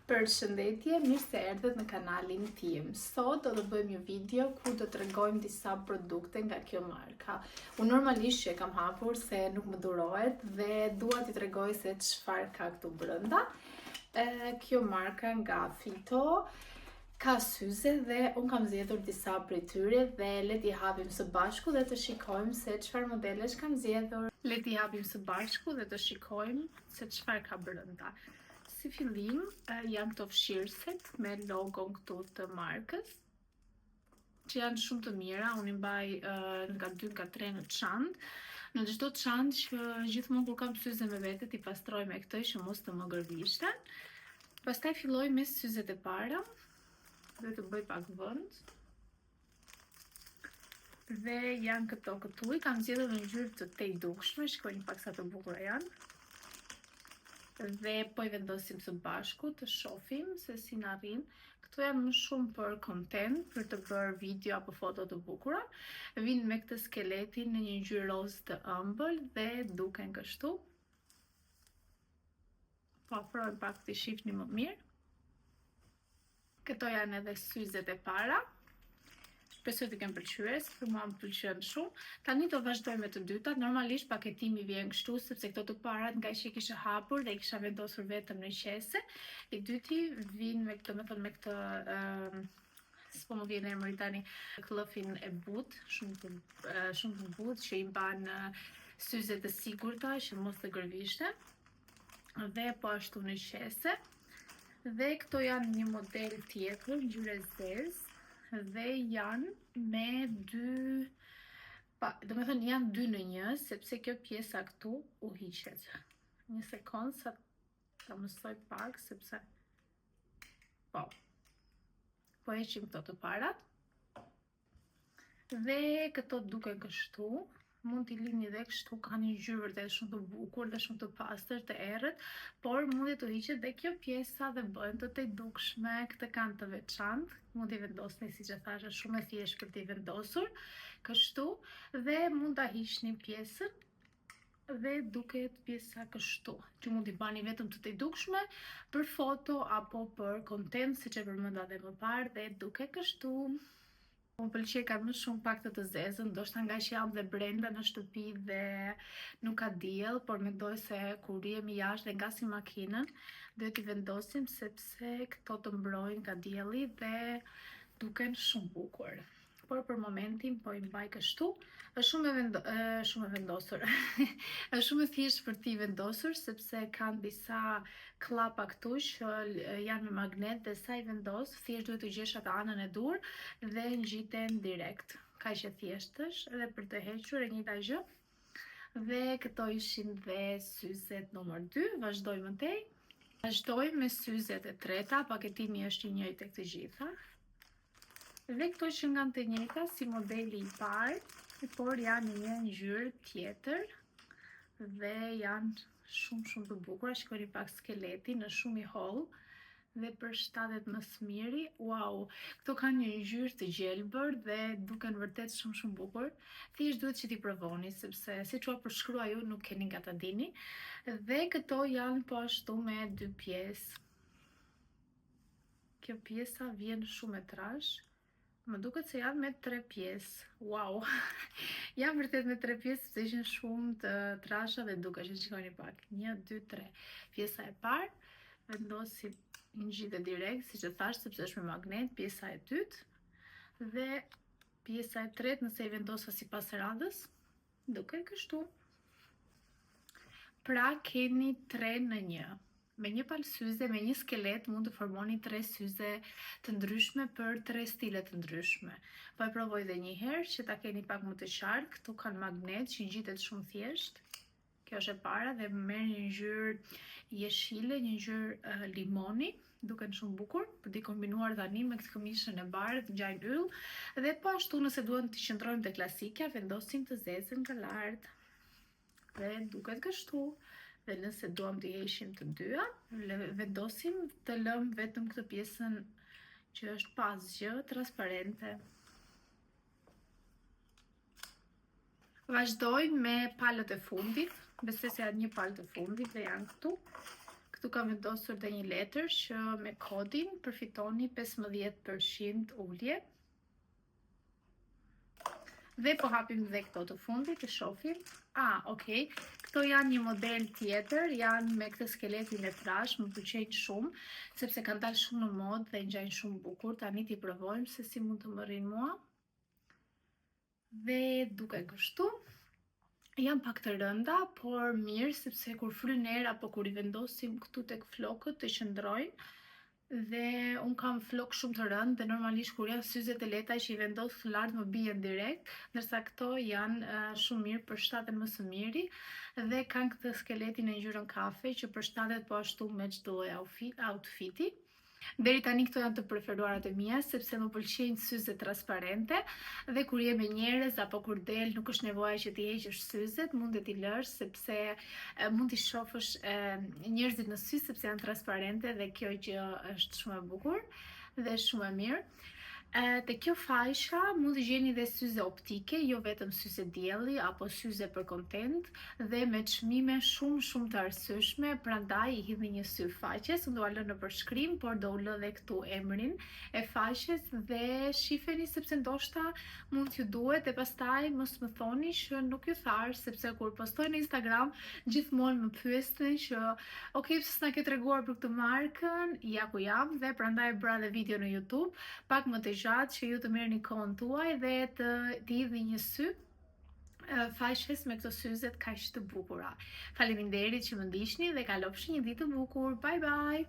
Përshëndetje, mirë se erdhët në kanalin tim. Sot do të bëjmë një video ku do të tregojmë disa produkte nga kjo marka. Unë normalisht që e kam hapur se nuk më durohet dhe dua t'i tregoj se çfarë ka këtu brenda. Kjo marka nga Fito ka syze dhe unë kam zgjedhur disa prej tyre dhe le t'i hapim së bashku dhe të shikojmë se çfarë modelesh kam zgjedhur. Le t'i hapim së bashku dhe të shikojmë se çfarë ka brenda. Si fillim, janë këto fshirëset me logon këtu të markës, që janë shumë të mira, unë i mbaj nga 2 nga 3 në çantë. Në çdo çantë që gjithmonë kur kam syze me vete, t'i pastroj me këtë që mos të më gërvishten. Pastaj filloj me syzet e para, dhe të bëj pak vend. Dhe janë këtu, i kam zgjedhur në ngjyrë të tejdukshme, shikojeni pak sa të bukura janë. Dhe po i vendosim së bashku të shohim se si na rrin. Këto janë më shumë për content, për të bërë video apo foto të bukura. Vinë me këtë skeletin në një ngjyrë roz të ëmbël dhe duken kështu. Po afrojmë pak të shihni më mirë. Këto janë edhe syzet e para. Shpresoj të kem pëlqyer, sepse mua më pëlqen shumë. Tani do vazhdoj me të dytat. Normalisht paketimi vjen kështu sepse këto të parat nga që i kisha hapur dhe i kisha vendosur vetëm në qese. I dyti vjen me këtë, s'po më vjen emri tani, klëfin e butë, shumë të butë që i mban syzet e sigurta që mos të gërvishten. Dhe po ashtu në qese. Dhe këto janë një model tjetër, ngjyrë zezë. Dhe janë me janë 2 në 1, sepse kjo pjesa këtu u hiqet. Një sekond sa ta mësoj pak, sepse po heqim këto të parat. Dhe këto duken kështu. Mund t'i lini dhe kështu, ka një ngjyrë vërtet shumë të bukur dhe shumë të pastër, të errët, por mundi të hiqet dhe kjo pjesa dhe bëhen të tejdukshme, këtë kanë të veçantë, mund t'i vendosni siç e thash, është shumë e thjeshtë për t'i vendosur, kështu, dhe mund ta hiqni pjesën dhe duket pjesa kështu, që mund t'i bani vetëm të tejdukshme për foto apo për content, siç e përmenda edhe më parë, dhe duket kështu. Më pëlqej ka më shumë pak të zezën, ndoshta nga që jam dhe brenda në shtëpi dhe nuk ka diell, por mendoj se kur rihemi jashtë dhe ngasim makinën, duhet t'i vendosim sepse këto të mbrojnë nga dielli dhe duken shumë bukur. Por për momentin po i mbaj kështu. Është shumë e vendosur. Është shumë e thjeshtë për t'i vendosur sepse kanë disa klapa këtu që janë me magnet dhe sa i vendos, thjesht duhet të gjesh atë anën e dur dhe ngjiten direkt. Kaq e thjeshtë është edhe për të hequr e njëjta gjë. Dhe këto ishin dhe syzet numër 2, vazhdojmë tej. Vazhdojmë me syzet e treta, paketimi është i njëjtë tek të gjitha. Dhe këto që nga të njëjta si modeli i parë, por janë një ngjyrë tjetër dhe janë shumë të bukura. Shikoni pak skeletin, është shumë i hollë dhe përshtatet më së miri. Wow, këto kanë një ngjyrë të gjelbër dhe duken vërtet shumë bukur. Thjesht duhet që t'i provoni sepse siç u përshkrua ju nuk keni nga ta dini. Dhe këto janë po ashtu me 2 pjesë. Kjo pjesa vjen shumë e trash. Më duket se janë me 3 pjesë. Wow! Janë vërtet me 3 pjesë, sepse ishin shumë të trasha dhe duke që shikoni pak. 1, 2, 3. Pjesa e parë, vendosim ngjitet direkt, siç e thash, sepse është me magnet, pjesa e dytë. Dhe pjesa e tretë, nëse i vendosa sipas radhës, duket kështu. Pra keni 3 në 1. Me një palë syze, me një skelet, mund të formoni 3 syze të ndryshme për 3 stile të ndryshme. Po e provoj dhe një herë që ta keni pak më të qartë. Këtu kanë magnet që ngjitet shumë thjesht. Kjo është e para dhe merr një ngjyrë jeshile, një ngjyrë limoni, duken shumë bukur, për t'i kombinuar tani me këtë këmishën e bardhë, ngjajnë yll. Dhe po ashtu nëse duam të qëndrojmë te klasika, vendosim të zezën nga lart. Dhe duket kështu. Dhe nëse duam të heqim të dyja, vendosim të lëm vetëm këtë pjesën që është pa asgjë, transparente. Vazhdoj me palët e fundit, besoj se janë një palë të fundit dhe janë këtu. Këtu kam vendosur dhe një letër që me kodin përfitoni 15% ullje. Dhe po hapim dhe këto të fundit të shohim. Okay. Këto janë një model tjetër, janë me këtë skeletin e trash, më pëlqejnë shumë, sepse kanë dalë shumë në modë dhe ngjajnë shumë bukur. Tani t'i provojmë se si mund të më rrinë mua. Dhe duke kështu, janë pak të rënda, por mirë, sepse kur fryn erë apo kur I vendosim këtu tek flokët të qëndrojnë. Dhe unë kam flok shumë të rëndë dhe normalisht kur janë syzet e lehta që I vendos lart më bien direkt, ndërsa këto janë shumë mirë, përshtaten më së miri dhe kanë këtë skeletin e ngjyrën kafe që përshtatet po ashtu me çdo lloj outfiti. Deri tani këto janë të preferuarat e mia sepse më pëlqejnë syze transparente dhe kur je me njerëz apo kur del nuk është nevoja që t'i heqësh syzet, mund të t'i lësh sepse mund t'i shohësh njerëzit në sy sepse janë transparente dhe kjo gjë është shumë e bukur dhe shumë e mirë. Te kjo fajsha mund të gjeni dhe syze optike, jo vetëm syze dielli apo syze për kontent dhe me çmime shumë të arsyeshme, prandaj I hidhni një sy faqes, unë do a lë në përshkrim, por do u lë dhe këtu emrin e faqes dhe shifeni sepse ndoshta mund t'ju duhet e pastaj mos më thoni që nuk ju thash, sepse kur postoj në Instagram gjithmonë më pyesni që okay, pse s'na ke treguar për këtë markën, ja ku jam dhe prandaj e bëra dhe video në YouTube, pak më të gjatë që ju të merrni kohën tuaj dhe të hidhni një sy faqes me këto syzet kaq të bukura. Faleminderit që më ndiqni dhe kalofshi një ditë të bukur. Bye bye.